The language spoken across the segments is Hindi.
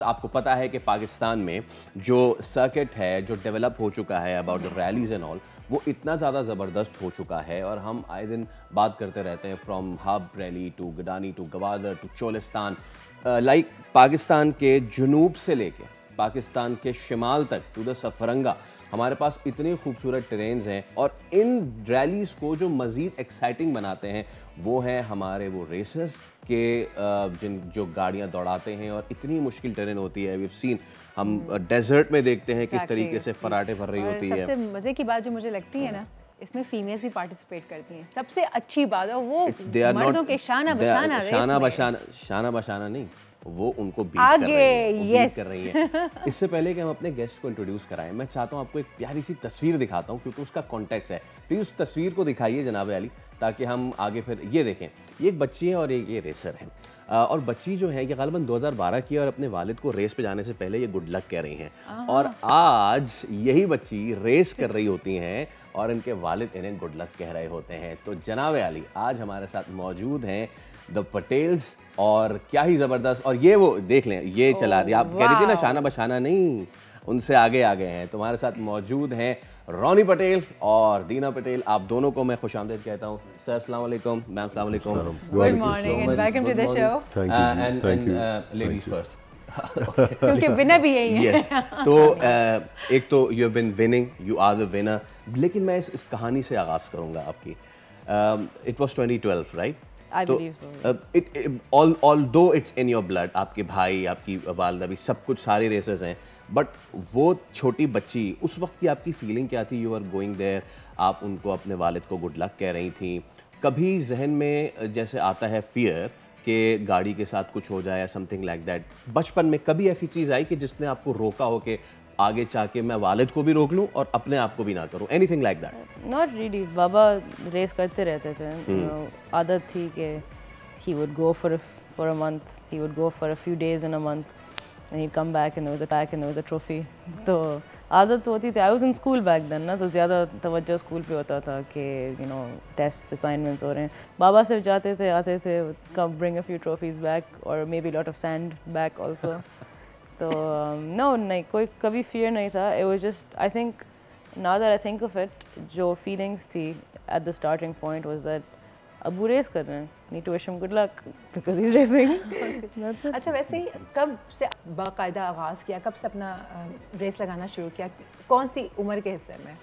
आपको पता है कि पाकिस्तान में जो सर्किट है, जो डेवलप हो चुका है about the rallies and all, वो इतना ज़्यादा ज़बरदस्त हो चुका है और हम आए दिन बात करते रहते हैं from Hub rally to Gadani to Gwadar to Cholistan, like Pakistan के जुनूब से लेके पाकिस्तान के शिमाल तक टू द सफरंगा हमारे पास इतने खूबसूरत टेरेन्स हैं और इन रैलीज को जो मज़ीद एक्साइटिंग बनाते हैं वो हैं हमारे वो रेसर्स के जो गाड़ियां दौड़ाते हैं और इतनी मुश्किल टेरेन होती है। वी सीन हम डेजर्ट में देखते हैं किस तरीके से फराटे भर रही होती है। सबसे मज़े की बात जो मुझे लगती है ना, इसमें फीमेल्स भी पार्टिसिपेट करती हैं। सबसे अच्छी बात है वो मर्दों के शाना बशाना नहीं, वो उनको बीट कर रही है। इससे पहले कि हम अपने गेस्ट को इंट्रोड्यूस कराएं, मैं चाहता हूं आपको एक प्यारी सी तस्वीर दिखाता हूं क्योंकि उसका कॉन्टेक्स्ट है। प्लीज उस तस्वीर को दिखाइए जनाब अली, ताकि हम आगे फिर ये देखें। ये एक बच्ची है और ये रेसर है और बच्ची जो है ये गालिबन 2012 की और अपने वालिद को रेस पे जाने से पहले ये गुड लक कह रही हैं और आज यही बच्ची रेस कर रही होती हैं और इनके वालिद इन्हें गुड लक कह रहे होते हैं। तो जनाब अली आज हमारे साथ मौजूद हैं द पटेल्स और क्या ही ज़बरदस्त। और ये वो देख लें, ये चला रही, आप कह रही थी ना शाना बशाना नहीं, उनसे आगे आ गए हैं। तुम्हारे साथ मौजूद हैं रोनी पटेल और दीना पटेल। आप दोनों को मैं खुशामदीद कहता हूँ। सर अस्सलाम वालेकुम, मैम अस्सलाम वालेकुम, good morning and welcome to the show and ladies first क्योंकि विनर भी यही है। yes. तो एक तो you have been winning, you are the winner, लेकिन मैं इस कहानी से आगाज़ करूँगा आपकी। It was 2012 right? I believe so. Although it's in your blood, आपके भाई, आपकी वालदा भी सब कुछ सारे रेसर्स हैं, बट वो छोटी बच्ची उस वक्त की आपकी फीलिंग क्या थी? यू आर गोइंग देयर, आप उनको अपने वालिद को गुड लक कह रही थी। कभी जहन में जैसे आता है फियर कि गाड़ी के साथ कुछ हो जाए या समथिंग लाइक दैट, बचपन में कभी ऐसी चीज़ आई कि जिसने आपको रोका हो कि आगे चाके मैं वालिद को भी रोक लूं और अपने आप को भी ना करूं? Anything like that? Not really. बाबा रेस करते रहते थे, आदत थी कि he would go for a month, he would go for a few days in a month and he come back and with a trophy. तो आदत होती थी। I was in school back then ना, तो ज़्यादा तवज्जो स्कूल पे होता था कि यू नो टेस्ट असाइनमेंट्स हो रहे हैं। बाबा सिर्फ जाते थे, आते थे, come bring a few trophies back और may be lot of sand back also. तो नो, नहीं, कोई कभी फियर नहीं था। It was just, I think now that I think of it, जो फीलिंग्स थी at the starting point was that Abu race कर रहे हैं, need to wish him good luck because he is racing. अच्छा, वैसे ही कब से बाकायदा आगाज़ किया, कब से अपना रेस लगाना शुरू किया, कौन सी उम्र के हिस्से में?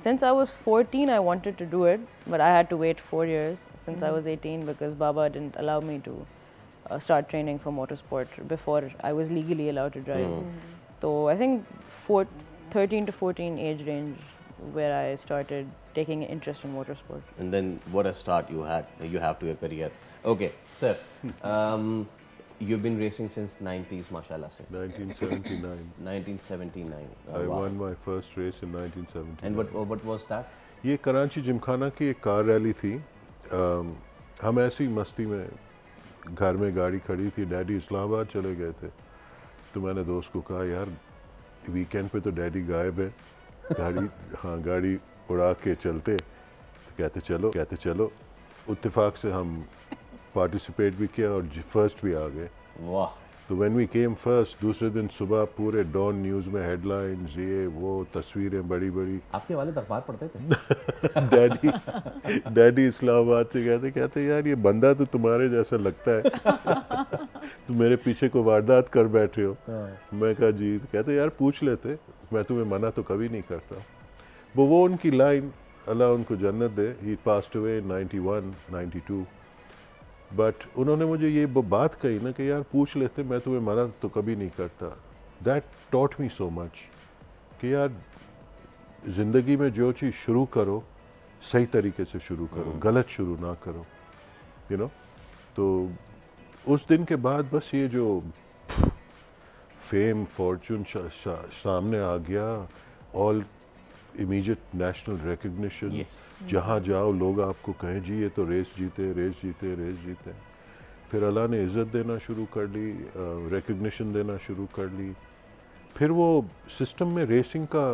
Since I was 14 I wanted to do it, but I had to wait 4 years since I was 18 because Baba didn't allow me to start training for motorsport before I was legally allowed to drive. So I think 13 to 14 age range where I started taking interest in motorsport. And then what a start you have to your career. Okay, sir, you've been racing since 90s, mashallah se. 1979. 1979. I won my first race in 1979. And what was that? ये कराची जिमखाना की एक कार रैली थी। हम ऐसी मस्ती में घर में गाड़ी खड़ी थी, डैडी इस्लामाबाद चले गए थे, तो मैंने दोस्त को कहा यार वीकेंड पे तो डैडी गायब है, गाड़ी उड़ा के चलते। तो कहते चलो। इत्तेफाक से हम पार्टिसिपेट भी किया और फर्स्ट भी आ गए। वाह। तो व्हेन वी केम फर्स्ट, दूसरे दिन सुबह पूरे डॉन न्यूज़ में हेडलाइंस, ये वो तस्वीरें बड़ी बड़ी। आपके वाले अखबार पढ़ते थे? डैडी इस्लामाबाद से कहते यार ये बंदा तो तुम्हारे जैसा लगता है तुम मेरे पीछे को वारदात कर बैठे हो। मैं कहा जी। तो कहते यार पूछ लेते, मैं तुम्हें मना तो कभी नहीं करता। वो उनकी लाइन, अल्लाह उनको जन्नत दे, ही पास्ड अवे 91, 92, बट उन्होंने मुझे ये बात कही ना कि यार पूछ लेते, मैं तुम्हें मना तो कभी नहीं करता। That taught me so much कि यार ज़िंदगी में जो चीज़ शुरू करो सही तरीके से शुरू करो, गलत शुरू ना करो, यू नो। तो उस दिन के बाद बस ये जो फेम फॉर्चून सामने आ गया, ऑल इमीडिएट नेशनल रिकग्निशन, जहाँ जाओ लोग आपको कहें जी ये तो रेस जीते। फिर अल्लाह ने इज़्ज़त देना शुरू कर ली, रिकग्निशन देना शुरू कर ली। फिर वो सिस्टम में, रेसिंग का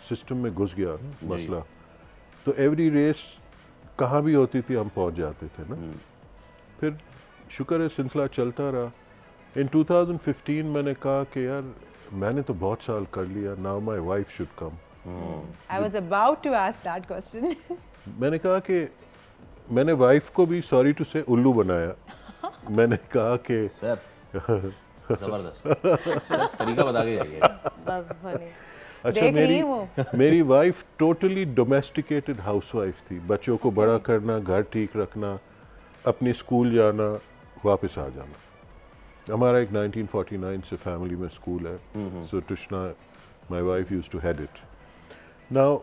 सिस्टम में घुस गया मसला। तो एवरी रेस कहाँ भी होती थी हम पहुँच जाते थे ना। फिर शुक्र है सिलसिला चलता रहा। इन 2015 मैंने कहा कि यार मैंने तो बहुत साल कर लिया, now my wife should come. I was about to ask that question. मैंने कहा कि मैंने वाइफ को भी सॉरी टू से उल्लू बनाया। मैंने कहा कि सर जबरदस्त तरीका बता के जाइए। That's funny. अच्छा मेरी वाइफ टोटली डोमेस्टिकेटेड हाउसवाइफ थी। बच्चों को बड़ा करना, घर ठीक रखना, अपनी स्कूल जाना, वापस आ जाना। हमारा एक 1949 से फैमिली में स्कूल है, so Tushna my wife used to head it. Now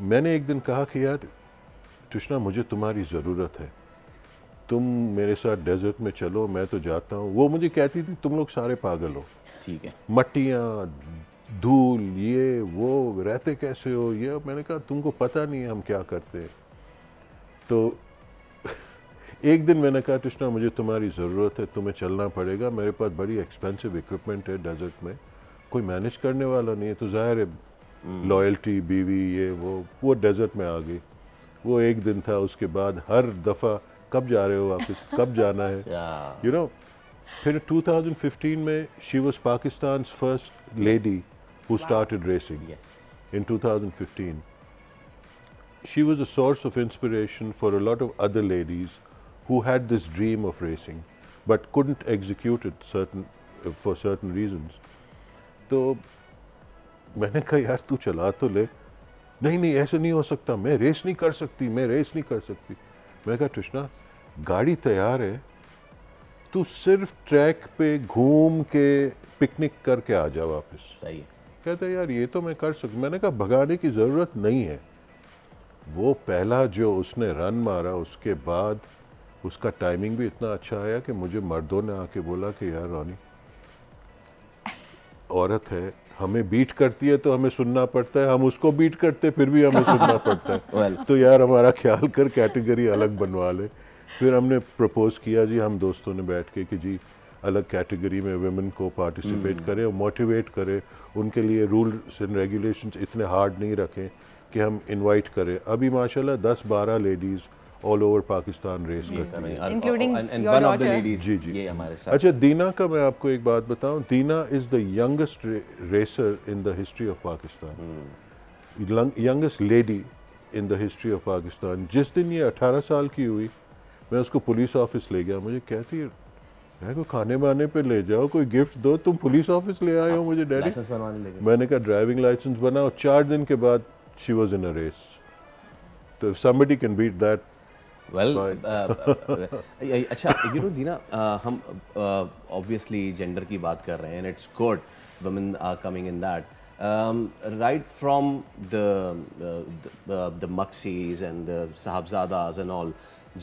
मैंने एक दिन कहा कि यार तुष्णा मुझे तुम्हारी ज़रूरत है, तुम मेरे साथ डेजर्ट में चलो, मैं तो जाता हूँ। वो मुझे कहती थी तुम लोग सारे पागल हो, ठीक है, मट्टियाँ, धूल, ये वो, रहते कैसे हो ये। मैंने कहा तुमको पता नहीं है हम क्या करते हैं। तो एक दिन मैंने कहा तुष्णा मुझे तुम्हारी ज़रूरत है, तुम्हें चलना पड़ेगा, मेरे पास बड़ी एक्सपेंसिव इक्विपमेंट है डेजर्ट में, कोई मैनेज करने वाला नहीं है। तो ज़ाहिर है लॉयल्टी, बीवी, ये वो डेजर्ट में आ गई। वो एक दिन था, उसके बाद हर दफ़ा कब जा रहे हो वापस, कब जाना है, यू नो। फिर 2015 में she was Pakistan's first lady who started racing. Yes. In 2015. She was a source of inspiration for a lot of other ladies who had this dream of racing but couldn't execute it for certain reasons. तो मैंने कहा यार तू चला तो ले। नहीं ऐसे नहीं हो सकता, मैं रेस नहीं कर सकती, मैं रेस नहीं कर सकती। मैं कहा तुष्णा गाड़ी तैयार है, तू सिर्फ ट्रैक पे घूम के पिकनिक करके आ जा वापस। सही है। कहते यार ये तो मैं कर सकता। मैंने कहा भगाने की ज़रूरत नहीं है। वो पहला जो उसने रन मारा, उसके बाद उसका टाइमिंग भी इतना अच्छा आया कि मुझे मर्दों ने आके बोला कि यार रॉनी औरत है, हमें बीट करती है तो हमें सुनना पड़ता है, हम उसको बीट करते फिर भी हमें सुनना पड़ता है। तो यार हमारा ख्याल कर कैटेगरी अलग बनवा ले। फिर हमने प्रपोज किया जी, हम दोस्तों ने बैठ के कि जी अलग कैटेगरी में वुमेन को पार्टिसिपेट करें और मोटिवेट करें, उनके लिए रूल्स एंड रेगुलेशंस इतने हार्ड नहीं रखें कि हम इनवाइट करें। अभी माशाल्लाह 10-12 ladies all over Pakistan race करती हैं, including one of the ladies. जी ये हमारे साथ। अच्छा दीना का मैं आपको एक बात बताऊं, Dina is the youngest racer in the history of Pakistan, youngest lady in the history of Pakistan. जिस दिन ये 18 साल की हुई, मैं उसको पुलिस ऑफिस ले गया। मुझे कहती है को खाने वाने पे ले जाओ, कोई गिफ्ट दो, तुम पुलिस ऑफिस ले आए हो मुझे डैडी। लाइसेंस बनवाने ले गए। मैंने कहा ड्राइविंग लाइसेंस बनाओ। 4 दिन के बाद she was in a race. तो if somebody can beat that, well अच्छा यू नो दीना, हम ऑब्वियसली जेंडर की बात कर रहे हैं and it's good women are coming in that, right from the मक्सीज and the Sahibzadas and all.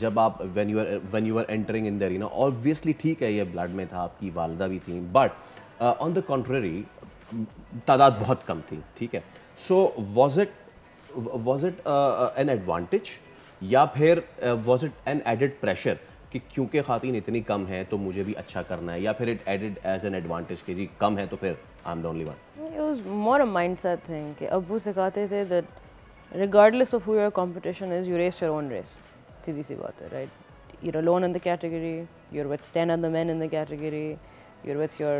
जब आप when you were entering in there, you know, obviously ठीक है ये ब्लड में था, आपकी वालदा भी थी, बट ऑन द कॉन्ट्ररी तादाद बहुत कम थी, ठीक है। सो was it an advantage या फिर was it an added pressure कि क्योंकि खातिन इतनी कम है तो मुझे भी अच्छा करना है, या फिर it added as an advantage कि जी कम है तो फिर I'm the only one? It was more a mindset thing कि अब्बू सिखाते थे that regardless of who your competition is, you race your own race. सीधी सी बात है, right? You're alone in the category, you're with 10 other men in the category, you're with your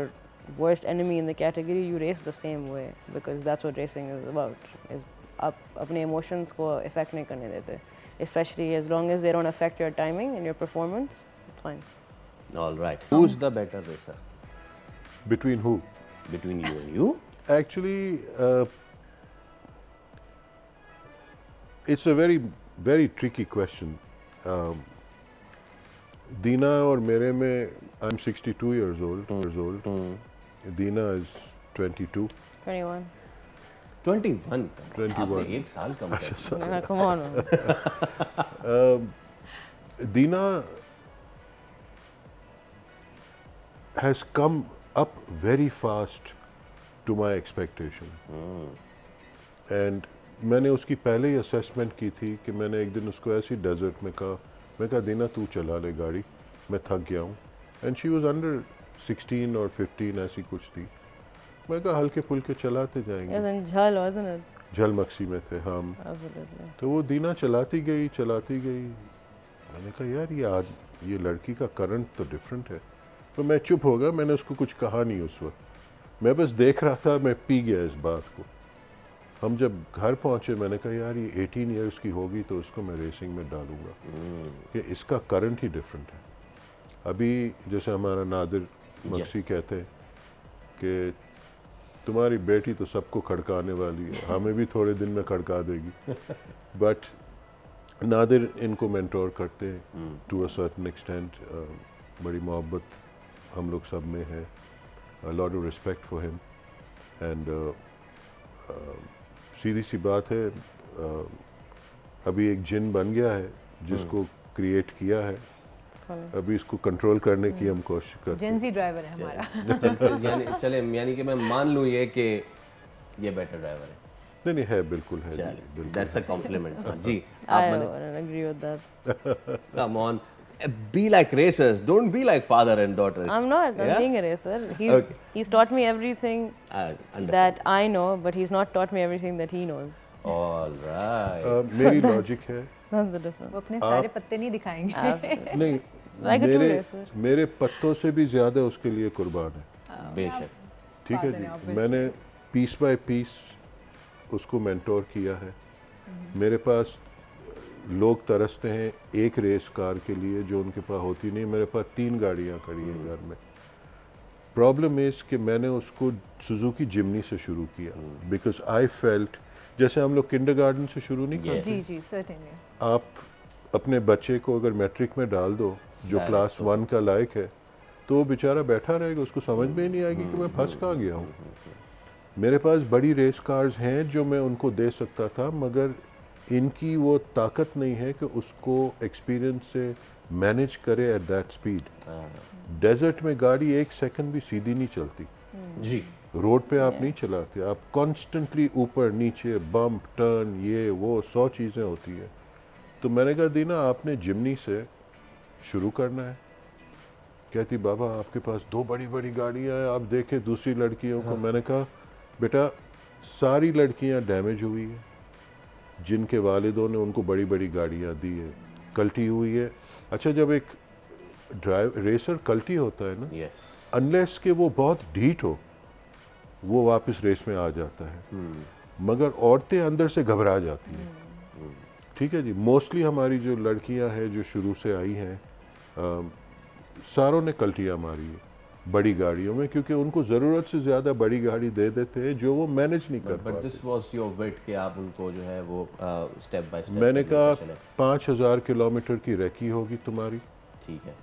worst enemy in the category, you race the same way because that's what racing is about. Is आप अपने emotions को affect नहीं करने देते, especially as long as they don't affect your timing and your performance, it's fine. All right. Who's the better racer? between who? Between you and you? Actually, it's a very tricky question. Deena और मेरे में, I'm 62 years old. Deena is 22. 21. 21. 21. आपने एक साल कम कर Come on. Deena has come up very fast to my expectation. And मैंने उसकी पहले ही असेसमेंट की थी कि मैंने एक दिन उसको ऐसी डेजर्ट में कहा, मैं कहा दीना तू चला ले गाड़ी, मैं थक गया हूँ। एंड शी वाज अंडर 16 और 15 ऐसी कुछ थी। मैं कहा हल्के फुल्के चलाते जाएंगे। झल wasn't it? झल मक्सी में थे हम। Absolutely. तो वो दीना चलाती गई। मैंने कहा यार ये लड़की का करंट तो डिफरेंट है। तो मैं चुप हो गया, मैंने उसको कुछ कहा नहीं उस वक्त, मैं बस देख रहा था, मैं पी गया इस बात को। हम जब घर पहुंचे मैंने कहा यार ये 18 इयर्स की होगी तो उसको मैं रेसिंग में डालूंगा कि इसका करंट ही डिफरेंट है। अभी जैसे हमारा नादिर मक्सी कहते हैं कि तुम्हारी बेटी तो सबको खड़काने वाली है, हमें भी थोड़े दिन में खड़का देगी। बट नादिर इनको मेंटोर करते हैं टू अ सर्टेन एक्सटेंट, बड़ी मोहब्बत हम लोग सब में है, a lot of respect for him and सीधी सी बात है, अभी एक जिन बन गया है जिसको क्रिएट किया है, अभी इसको कंट्रोल करने की हम कोशिश करते हैं। जेंजी ड्राइवर है हमारा। चले यानी कि मैं मान लूँ ये कि ये बेटर ड्राइवर है। नहीं है, बिल्कुल है। That's a compliment। जी, I agree with that। Come on, be like racers, don't be like father and daughter। I'm not being a racer। He's taught me everything that I know, but he's not taught me everything that he knows। All right। मेरी लॉजिक है, That's the difference। वो अपने सारे पत्ते नहीं दिखाएंगे। नहीं, मेरे पत्तों से भी ज्यादा उसके लिए कुर्बान है। बेशक। ठीक है जी, मैंने पीस बाय पीस उसको मेंटोर किया है। मेरे पास लोग तरसते हैं एक रेस कार के लिए जो उनके पास होती नहीं, मेरे पास 3 गाड़ियां खड़ी हैं घर में। प्रॉब्लम इज कि मैंने उसको सुजुकी जिमनी से शुरू किया बिकॉज आई फेल्ट, जैसे हम लोग किंडरगार्टन से शुरू नहीं करते। जी जी सर्टेनली। आप अपने बच्चे को अगर मैट्रिक में डाल दो जो क्लास 1 का लायक है तो वो बेचारा बैठा रहेगा, उसको समझ में ही नहीं आएगी कि मैं फंस कहाँ गया हूँ। मेरे पास बड़ी रेस कार्स हैं जो मैं उनको दे सकता था, मगर इनकी वो ताकत नहीं है कि उसको एक्सपीरियंस से मैनेज करे एट दैट स्पीड। डेजर्ट में गाड़ी 1 सेकंड भी सीधी नहीं चलती जी, रोड पे आप नहीं चलाते, आप कॉन्स्टेंटली ऊपर नीचे बम्प टर्न ये वो 100 चीज़ें होती है। तो मैंने कहा दीना आपने जिमनी से शुरू करना है। कहती बाबा आपके पास 2 बड़ी बड़ी गाड़ियाँ हैं, आप देखें दूसरी लड़कियों को। मैंने कहा बेटा सारी लड़कियाँ डैमेज हुई है, जिनके वालिदों ने उनको बड़ी बड़ी गाड़ियाँ दी है, कल्टी हुई है। अच्छा जब एक रेसर कल्टी होता है ना, अनलेस के वो बहुत ढीठ हो वो वापस रेस में आ जाता है, मगर औरतें अंदर से घबरा जाती हैं। ठीक है जी, मोस्टली हमारी जो लड़कियां हैं जो शुरू से आई हैं सारों ने कल्टियाँ मारी है बड़ी गाड़ियों में, क्योंकि उनको ज़रूरत से ज़्यादा बड़ी गाड़ी दे देते हैं जो वो मैनेज नहीं कर पाते। बट दिस वाज योर विट कि आप उनको जो है वो स्टेप बाय स्टेप। मैंने कहा 5000 किलोमीटर की रेकी होगी तुम्हारी, ठीक है,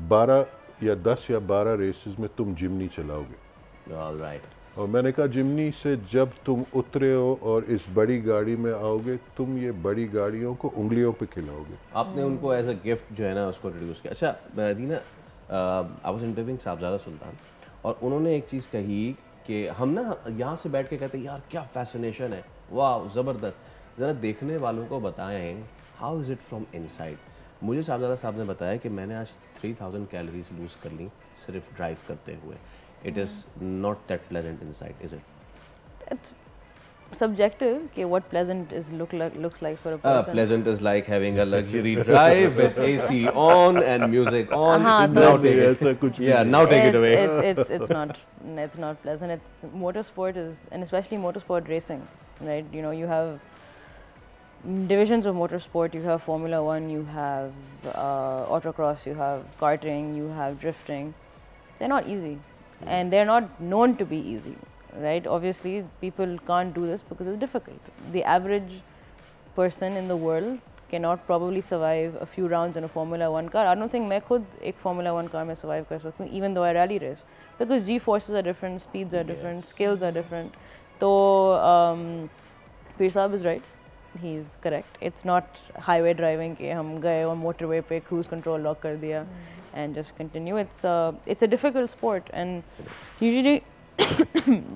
12 या 10 या 12 रेसेस में तुम जिमनी चलाओगे। ऑलराइट। और मैंने कहा जिमनी से जब तुम उतरे हो और इस बड़ी गाड़ी में आओगे, तुम ये बड़ी गाड़ियों को उंगलियों पे खिलाओगे। आपने उनको एज अ गिफ्ट जो है ना उसको इंट्रोड्यूस किया। अच्छा दीना, आई वाज इंटरव्यूइंग साहबजादा सुल्तान और उन्होंने एक चीज़ कही कि हम ना यहाँ से बैठ के कहते हैं यार क्या फैसिनेशन है, वाह ज़बरदस्त, ज़रा देखने वालों को बताएं how is it from inside. मुझे साहबजादा साहब ने बताया कि मैंने आज 3000 कैलोरीज लूज़ कर ली सिर्फ ड्राइव करते हुए। It is not that pleasant inside, is it? It's subjective. Okay, what pleasant looks like for a person. Pleasant is like having a luxury drive with AC on and music on. Now take it. Yeah, now take it away. It's not pleasant. It's motorsport is, and especially motorsport racing, right? You know, you have divisions of motorsport. You have Formula 1, you have autocross, you have karting, you have drifting. They're not easy. And they're not known to be easy, right? Obviously, people can't do this because it's difficult. The average person in the world cannot probably survive a few rounds in a Formula 1 car. I don't think मैं खुद एक Formula 1 car में survive कर सकती हूँ, even though I rally race, because G-forces are different, speeds are different, skills are different. So, Peer Saab is right. He's correct. It's not highway driving कि हम गए और motorway पे cruise control lock कर दिया and just continue. It's a difficult sport, and usually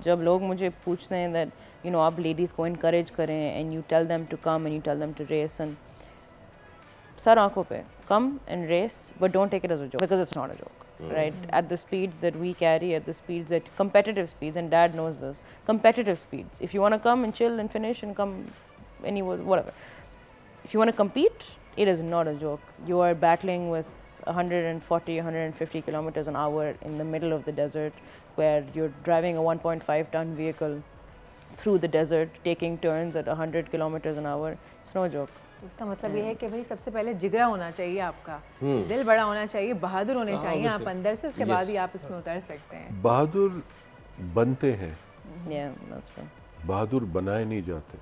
जब लोग मुझे पूछते हैं that you know आप ladies को encourage करें and you tell them to come and you tell them to race and sir आंखों पे come and race, but don't take it as a joke because it's not a joke, right? At the speeds that we carry, at the speeds that competitive speeds, and Dad knows this, competitive speeds. If you want to come and chill and finish and come anywhere, whatever. If you want to compete, it is not a joke. You are battling with 140, 150 kilometers an hour in the middle of the desert, where you're driving a 1.5-ton vehicle through the desert, taking turns at 100 kilometers an hour. It's no joke. इसका मतलब ये है कि भाई सबसे पहले जिगरा होना चाहिए आपका, दिल बड़ा होना चाहिए, बहादुर होने चाहिए आप अंदर से, उसके बाद ही आप इसमें उतर सकते हैं। बहादुर बनते हैं, Yeah, that's true. बहादुर बनाए नहीं जाते।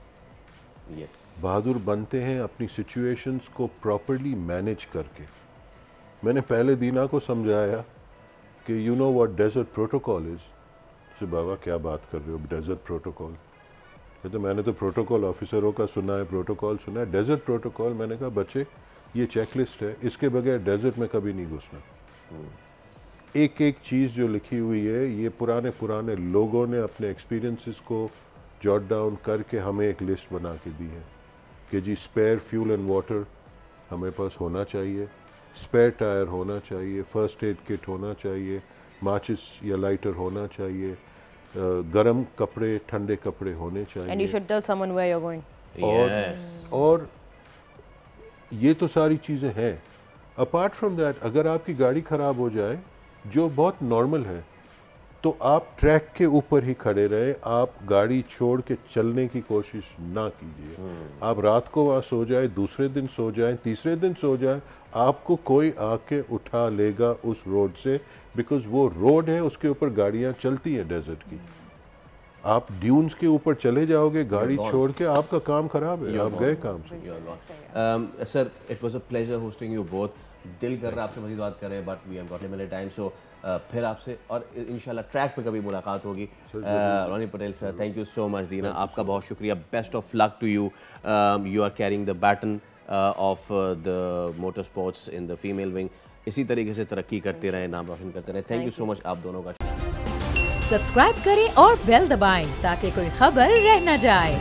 यस, बहादुर बनते हैं अपनी सिचुएशंस को प्रॉपरली मैनेज करके। मैंने पहले दीना को समझाया कि you know what desert protocol is. से बाबा क्या बात कर रहे हो, डेजर्ट प्रोटोकॉल? तो मैंने तो प्रोटोकॉल ऑफिसरों का सुना है, प्रोटोकॉल सुना है, डेजर्ट प्रोटोकॉल। मैंने कहा बच्चे ये चेकलिस्ट है, इसके बगैर डेजर्ट में कभी नहीं घुसना। एक एक चीज़ जो लिखी हुई है ये पुराने लोगों ने अपने एक्सपीरियंसेस को जॉट डाउन करके हमें एक लिस्ट बना के दी है कि जी स्पेयर फ्यूल एंड वाटर हमें पास होना चाहिए, स्पेयर टायर होना चाहिए, फर्स्ट एड किट होना चाहिए, माचिस या लाइटर होना चाहिए, गर्म कपड़े ठंडे कपड़े होने चाहिए। And you should tell someone where you're going. और ये तो सारी चीज़ें हैं। अपार्ट फ्रॉम दैट अगर आपकी गाड़ी ख़राब हो जाए, जो बहुत नॉर्मल है, तो आप ट्रैक के ऊपर ही खड़े रहे, आप गाड़ी छोड़ के चलने की कोशिश ना कीजिए। आप रात को वहाँ सो जाए, दूसरे दिन सो जाए, तीसरे दिन सो जाए, आपको कोई आके उठा लेगा उस रोड से, बिकॉज वो रोड है, उसके ऊपर गाड़ियाँ चलती हैं डेजर्ट की। आप ड्यून्स के ऊपर चले जाओगे गाड़ी छोड़ के, आपका काम खराब है, आप गए काम से। Sir, it was a pleasure hosting you both. दिल कर रहा है आपसे मज़ीद बात करें, but we have got limited time, so फिर आपसे और इंशाल्लाह ट्रैक पे कभी मुलाकात होगी। Ronnie Patel sir, thank you so much. Dina, आपका बहुत शुक्रिया, best of luck to you. You are carrying the baton of the motor sports in the female wing. इसी तरीके से तरक्की करते रहें, नाम रोशन करते रहें। थैंक यू सो मच आप दोनों का। सब्सक्राइब करें और बेल दबाएं ताकि कोई खबर रह न जाए।